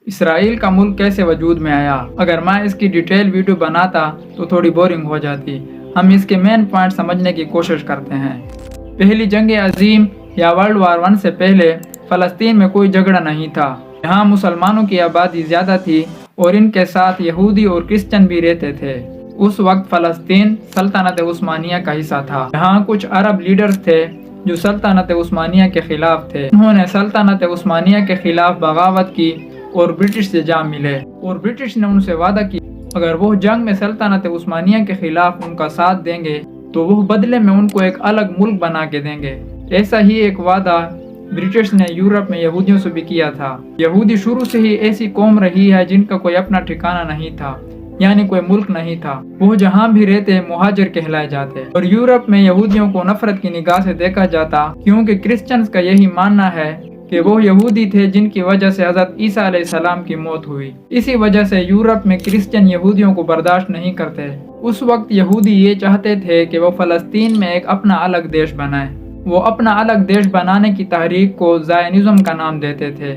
اسرائیل کا ملک کیسے وجود میں آیا؟ اگر میں اس کی ڈیٹیل ویڈیو بناتا تو تھوڑی بورنگ ہو جاتی۔ ہم اس کے مین پوائنٹ سمجھنے کی کوشش کرتے ہیں۔ پہلی جنگ عظیم یا ورلڈ وار 1 سے پہلے فلسطین میں کوئی جھگڑا نہیں تھا۔ یہاں مسلمانوں کی آبادی زیادہ تھی اور ان کے ساتھ یہودی اور کرسچن بھی رہتے تھے۔ اس وقت فلسطین سلطنت عثمانیہ کا حصہ تھا۔ یہاں کچھ عرب لیڈرز تھے جو سلطنت عثمانیہ کے خلاف تھے۔ انہوں نے سلطنت عثمانیہ کے خلاف بغاوت کی اور برٹش سے جا ملے، اور برٹش نے ان سے وعدہ کیا اگر وہ جنگ میں سلطنت عثمانیہ کے خلاف ان کا ساتھ دیں گے تو وہ بدلے میں ان کو ایک الگ ملک بنا کے دیں گے۔ ایسا ہی ایک وعدہ برٹش نے یورپ میں یہودیوں سے بھی کیا تھا۔ یہودی شروع سے ہی ایسی قوم رہی ہے جن کا کوئی اپنا ٹھکانہ نہیں تھا، یعنی کوئی ملک نہیں تھا۔ وہ جہاں بھی رہتے مہاجر کہلائے جاتے، اور یورپ میں یہودیوں کو نفرت کی نگاہ سے دیکھا جاتا، کیونکہ کرسچنز کا یہی ماننا ہے کہ وہ یہودی تھے جن کی وجہ سے حضرت عیسیٰ علیہ السلام کی موت ہوئی۔ اسی وجہ سے یورپ میں کرسچن یہودیوں کو برداشت نہیں کرتے۔ اس وقت یہودی یہ چاہتے تھے کہ وہ فلسطین میں ایک اپنا الگ دیش بنائے۔ وہ اپنا الگ دیش بنانے کی تحریک کو زائنزم کا نام دیتے تھے۔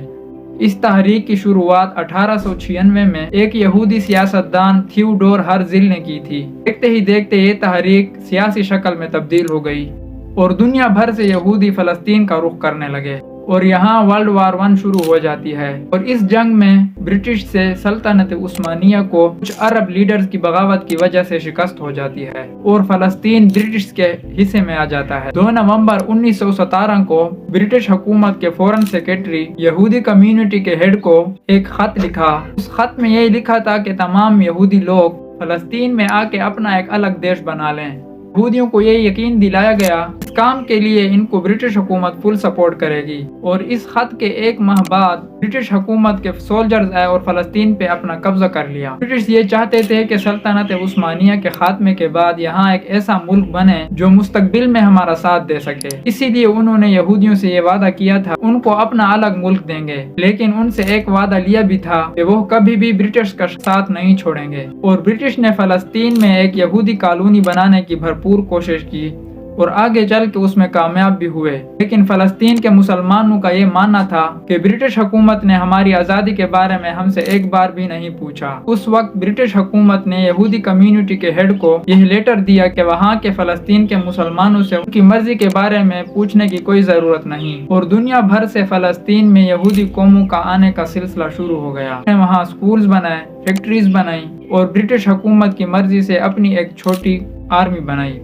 اس تحریک کی شروعات 1896 میں ایک یہودی سیاستدان تھیوڈور ہرزل نے کی تھی۔ دیکھتے ہی دیکھتے یہ تحریک سیاسی شکل میں تبدیل ہو گئی اور دنیا بھر سے یہودی فلسطین کا رخ کرنے لگے، اور یہاں ورلڈ وار 1 شروع ہو جاتی ہے۔ اور اس جنگ میں برٹش سے سلطنت عثمانیہ کو کچھ عرب لیڈرز کی بغاوت کی وجہ سے شکست ہو جاتی ہے اور فلسطین برٹش کے حصے میں آ جاتا ہے۔ 2 نومبر 1917 کو برٹش حکومت کے فورن سیکرٹری یہودی کمیونٹی کے ہیڈ کو ایک خط لکھا۔ اس خط میں یہ لکھا تھا کہ تمام یہودی لوگ فلسطین میں آ کے اپنا ایک الگ دیش بنا لیں۔ یہودیوں کو یہ یقین دلایا گیا اس کام کے لیے ان کو برٹش حکومت فل سپورٹ کرے گی، اور اس خط کے 1 ماہ بعد برٹش حکومت کے سولجرز آئے اور فلسطین پہ اپنا قبضہ کر لیا۔ برٹش یہ چاہتے تھے کہ سلطنت عثمانیہ کے خاتمے کے بعد یہاں ایک ایسا ملک بنے جو مستقبل میں ہمارا ساتھ دے سکے۔ اسی لیے انہوں نے یہودیوں سے یہ وعدہ کیا تھا ان کو اپنا الگ ملک دیں گے، لیکن ان سے ایک وعدہ لیا بھی تھا کہ وہ کبھی بھی برٹش کا ساتھ نہیں چھوڑیں گے۔ اور برٹش نے فلسطین میں ایک یہودی کالونی بنانے کی بھرپور کوشش کی اور آگے چل کے اس میں کامیاب بھی ہوئے، لیکن فلسطین کے مسلمانوں کا یہ ماننا تھا کہ برٹش حکومت نے ہماری آزادی کے بارے میں ہم سے ایک بار بھی نہیں پوچھا۔ اس وقت برٹش حکومت نے یہودی کمیونٹی کے ہیڈ کو یہ لیٹر دیا کہ وہاں کے فلسطین کے مسلمانوں سے ان کی مرضی کے بارے میں پوچھنے کی کوئی ضرورت نہیں، اور دنیا بھر سے فلسطین میں یہودی قوموں کا آنے کا سلسلہ شروع ہو گیا۔ وہاں سکولز بنائے، فیکٹریز بنائی، اور برٹش حکومت کی مرضی سے اپنی ایک چھوٹی آرمی بنائی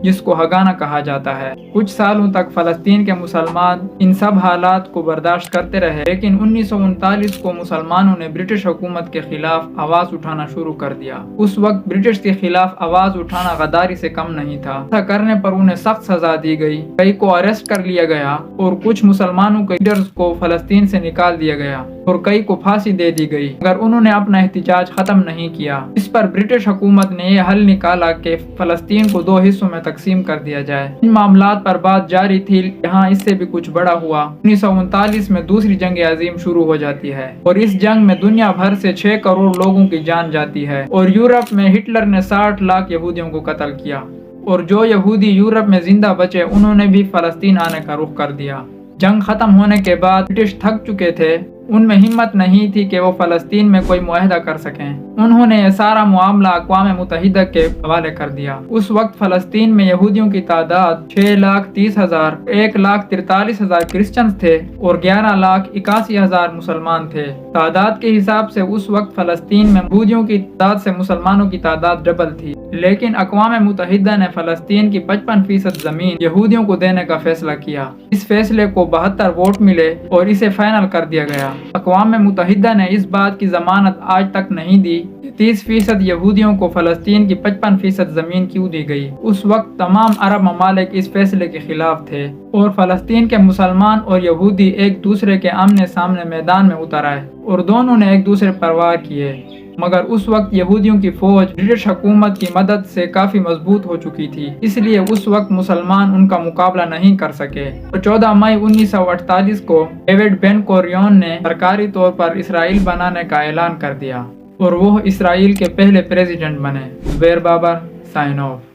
جس کو ہگانا کہا جاتا ہے۔ کچھ سالوں تک فلسطین کے مسلمان ان سب حالات کو برداشت کرتے رہے، لیکن 1939 کو مسلمانوں نے برٹش حکومت کے خلاف آواز اٹھانا شروع کر دیا۔ اس وقت برٹش کے خلاف آواز اٹھانا غداری سے کم نہیں تھا۔ ایسا کرنے پر انہیں سخت سزا دی گئی، کئی کو اریسٹ کر لیا گیا، اور کچھ مسلمانوں کے لیڈرز کو فلسطین سے نکال دیا گیا اور کئی کو پھانسی دے دی گئی مگر انہوں نے اپنا احتجاج ختم نہیں کیا۔ اس پر برٹش حکومت نے یہ حل نکالا کہ فلسطین کو 2 حصوں میں تقسیم کر دیا جائے۔ ان معاملات پر بات جاری تھی، یہاں اس سے بھی کچھ بڑا ہوا۔ 1939 میں دوسری جنگ عظیم شروع ہو جاتی ہے، اور اس جنگ میں دنیا بھر سے 6 کروڑ لوگوں کی جان جاتی ہے، اور یورپ میں ہٹلر نے 60 لاکھ یہودیوں کو قتل کیا، اور جو یہودی یورپ میں زندہ بچے انہوں نے بھی فلسطین آنے کا رخ کر دیا۔ جنگ ختم ہونے کے بعد برٹش تھک چکے تھے، ان میں ہمت نہیں تھی کہ وہ فلسطین میں کوئی معاہدہ کر سکیں۔ انہوں نے یہ سارا معاملہ اقوام متحدہ کے حوالے کر دیا۔ اس وقت فلسطین میں یہودیوں کی تعداد 6,30,000، 1,43,000 کرسچنز تھے اور 11,81,000 مسلمان تھے۔ تعداد کے حساب سے اس وقت فلسطین میں یہودیوں کی تعداد سے مسلمانوں کی تعداد ڈبل تھی، لیکن اقوام متحدہ نے فلسطین کی 55% زمین یہودیوں کو دینے کا فیصلہ کیا۔ اس فیصلے کو 72 ووٹ ملے اور اسے فائنل کر دیا گیا۔ اقوام متحدہ نے اس بات کی ضمانت آج تک نہیں دی کہ 30% یہودیوں کو فلسطین کی 55% زمین کیوں دی گئی۔ اس وقت تمام عرب ممالک اس فیصلے کے خلاف تھے، اور فلسطین کے مسلمان اور یہودی ایک دوسرے کے آمنے سامنے میدان میں اتر آئے اور دونوں نے ایک دوسرے پر وار کیے، مگر اس وقت یہودیوں کی فوج برٹش حکومت کی مدد سے کافی مضبوط ہو چکی تھی، اس لیے اس وقت مسلمان ان کا مقابلہ نہیں کر سکے۔ 14 مئی 1948 کو ڈیوڈ بین گوریون نے سرکاری طور پر اسرائیل بنانے کا اعلان کر دیا اور وہ اسرائیل کے پہلے پریزیڈنٹ بنے۔ زبیر بابر، سائن آف۔